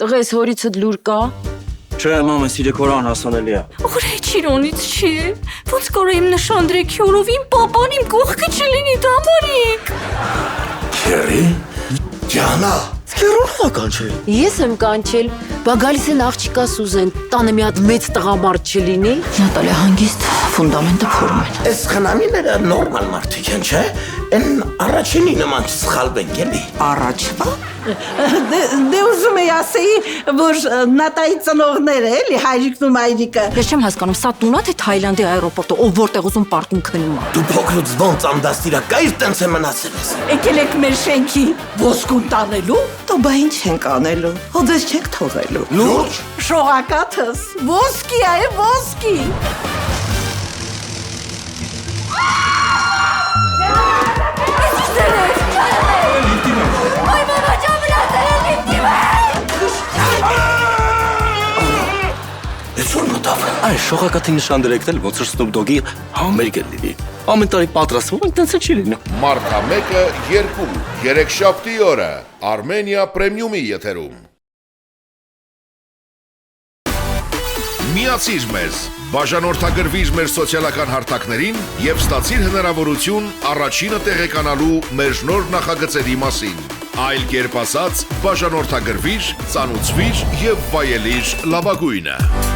Տղես հորիցդ լուր կա։ Չէ, մամա, սիրեքորան հասանելի է։ Օրե չիրոնից չի։ Ոնց կարա իմ նշանդրեք հյորով իմ պապան իմ կողքը չլինի դամարիկ։ Քերի, ջանա, քերուն կանչել։ Ես եմ կանչել, բա գալիս են աղջիկա Սուզեն, տանը մի հատ մեծ տղամարդ չլինի։ Նատալիա հանգիստ ֆունդամենտը փորում են։ Այս խնամիները նորմալ մարդիկ են, չէ։ Են առաջինի նման չսխալվենք էլի։ Առաջվա։ Դե ուզում էի ասեի, որ Նատայի ծնողները էլի հայրիկն ու մայրիկը։ Ես չեմ հասկանում, սա տունա թե Թայլանդի աերոպորտը, ով որտեղ ուզում պարկում քնում է։ Դու փոքրուց ոնց անդաստիրակայր տենց է մնացել ես։ Եկել եք մեր շենքի ոսկուն տանելու։ Դու բա ինչ ենք անելու։ Հոդես չեք թողելու։ Լուրջ։ Շողակաթս ոսկի է, ոսկի։ Այսօր մտավ։ Այն շողակաթի նշան դրեկնել, ոնց որ Snoop Dogg-ի համերգ է լինի։ Ամեն տարի պատրաստվում են, տենց չի լինում։ Մարտամեկը 2, երեքշաբթի օրը Armenia Premium-ի եթերում։ Միացիր մեզ, բաժանորդագրվիր մեր սոցիալական հարթակներին եւ ստացիր հնարավորություն առաջինը տեղեկանալու մեր նոր նախագծերի մասին։ Այլ կերպ ասած, բաժանորդագրվիր, ծանուցվիր եւ վայելիր լավագույնը։